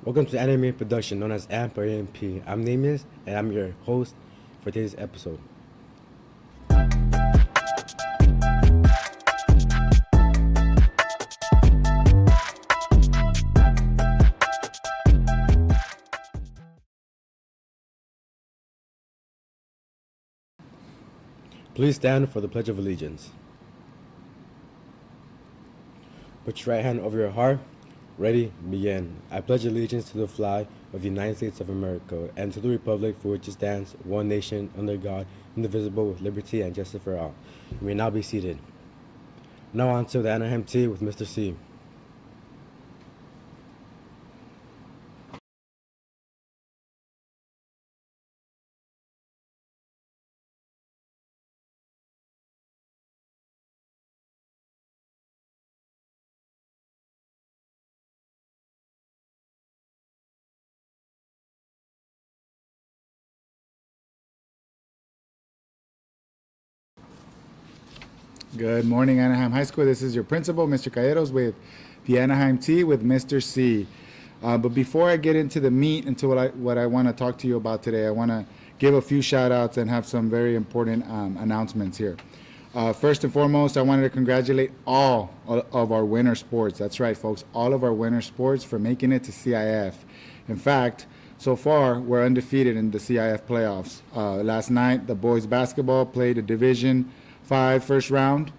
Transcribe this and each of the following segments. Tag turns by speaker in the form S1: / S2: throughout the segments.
S1: Welcome to Anime Production, known as AMP or AMP. I'm Namias, and I'm your host for today's episode. Please stand for the Pledge of Allegiance. Put your right hand over your heart. Ready, begin. I pledge allegiance to the flag of the United States of America and to the republic for which it stands, one nation, under God, indivisible, with liberty and justice for all. You may now be seated. Now on to the Anaheim tea with Mr. C.
S2: Good morning, Anaheim High School. This is your principal, Mr. Calleros, with the Anaheim Tea with Mr. C. But before I get into the meat, into what I want to talk to you about today, I want to give a few shout outs and have some very important announcements here. First and foremost, I wanted to congratulate all of our winter sports. That's right, folks, all of our winter sports for making it to CIF. In fact, so far, we're undefeated in the CIF playoffs. Last night, the boys basketball played a Division 5 first round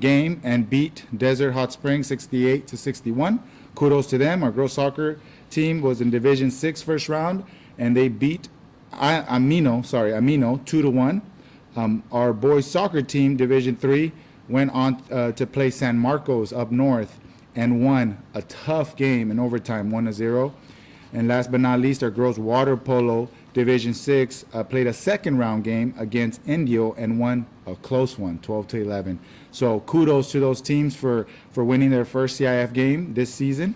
S2: game and beat Desert Hot Springs 68-61. Kudos to them. Our girls soccer team was in Division 6 first round and they beat Amino 2-1. Our boys soccer team, Division 3, went on to play San Marcos up north and won a tough game in overtime, 1-0. And last but not least, our girls water polo Division 6 played a second round game against Indio and won a close one, 12-11. So kudos to those teams for winning their first CIF game this season.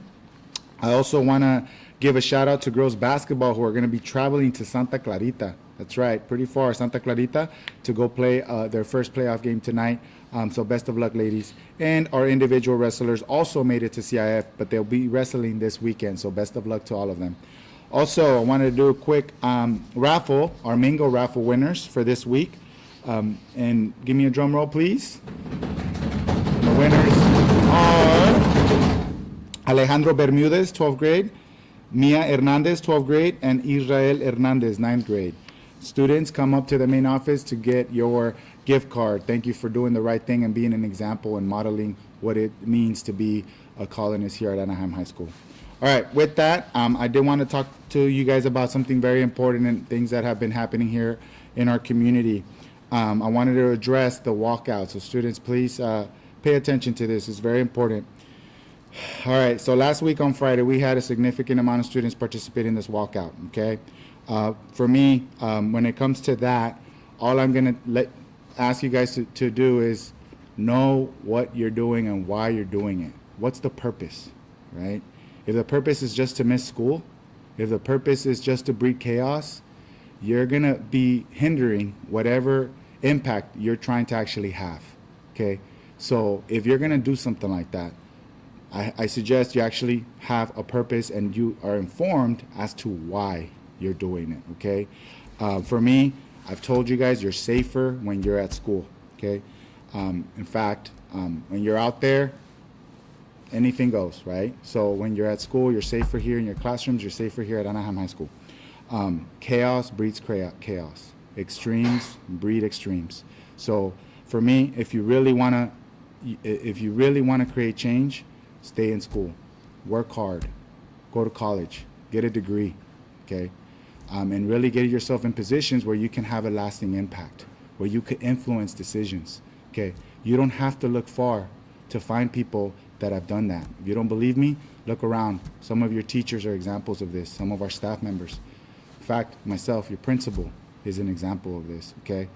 S2: I also want to give a shout out to girls basketball who are going to be traveling to Santa Clarita. That's right, pretty far, Santa Clarita, to go play their first playoff game tonight. So best of luck, ladies. And our individual wrestlers also made it to CIF, but they'll be wrestling this weekend. So best of luck to all of them. Also, I wanted to do a quick raffle, our Mingo raffle winners for this week. And give me a drum roll, please. The winners are Alejandro Bermudez, 12th grade, Mia Hernandez, 12th grade, and Israel Hernandez, 9th grade. Students, come up to the main office to get your gift card. Thank you for doing the right thing and being an example and modeling what it means to be a colonist here at Anaheim High School. All right, with that, I did want to talk to you guys about something very important and things that have been happening here in our community. I wanted to address the walkout. So students, please pay attention to this. It's very important. All right, so last week on Friday, we had a significant amount of students participate in this walkout, okay? For me, when it comes to that, all I'm going to ask you guys to do is know what you're doing and why you're doing it. What's the purpose, right? If the purpose is just to miss school, if the purpose is just to breed chaos, you're going to be hindering whatever impact you're trying to actually have, okay? So if you're going to do something like that, I suggest you actually have a purpose and you are informed as to why you're doing it, okay? For me, I've told you guys you're safer when you're at school, okay? In fact, when you're out there, anything goes, right? So when you're at school, you're safer here in your classrooms, you're safer here at Anaheim High School. Chaos breeds chaos. Extremes breed extremes. So for me, if you really want to create change, stay in school, work hard, go to college, get a degree, okay? And really get yourself in positions where you can have a lasting impact, where you can influence decisions, okay? You don't have to look far to find people that have done that. If you don't believe me, look around. Some of your teachers are examples of this, some of our staff members. In fact, myself, your principal, is an example of this, okay?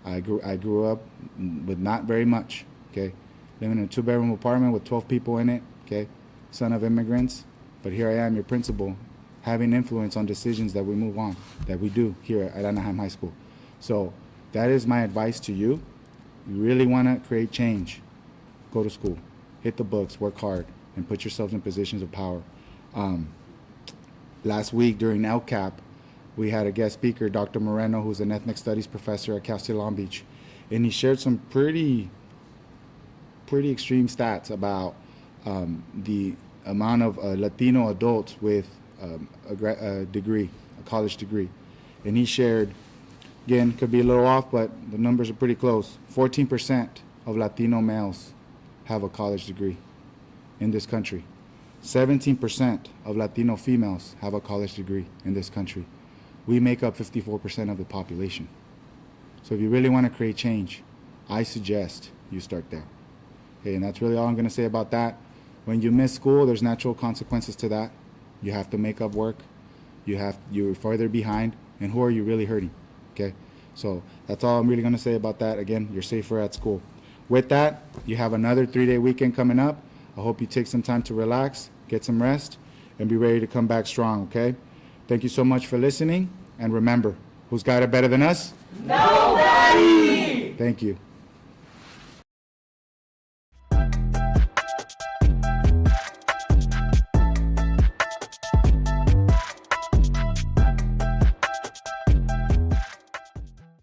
S2: I grew up with not very much, okay? Living in a 2-bedroom apartment with 12 people in it, okay? Son of immigrants, but here I am, your principal, having influence on decisions that we move on, that we do here at Anaheim High School. So that is my advice to you. You really want to create change, go to school, hit the books, work hard, and put yourselves in positions of power. last week during LCAP, we had a guest speaker, Dr. Moreno, who's an ethnic studies professor at Cal State Long Beach, and he shared some pretty extreme stats about the amount of Latino adults with a degree, a college degree. And he shared, again, could be a little off, but the numbers are pretty close. 14% of Latino males have a college degree in this country. 17% of Latino females have a college degree in this country. We make up 54% of the population. So if you really want to create change, I suggest you start there. Okay, and that's really all I'm going to say about that. When you miss school, there's natural consequences to that. You have to make up work. You're further behind. And who are you really hurting? Okay, so that's all I'm really going to say about that. Again, you're safer at school. With that, you have another 3-day weekend coming up. I hope you take some time to relax, get some rest, and be ready to come back strong, okay? Thank you so much for listening. And remember, who's got it better than us?
S3: Nobody!
S2: Thank you.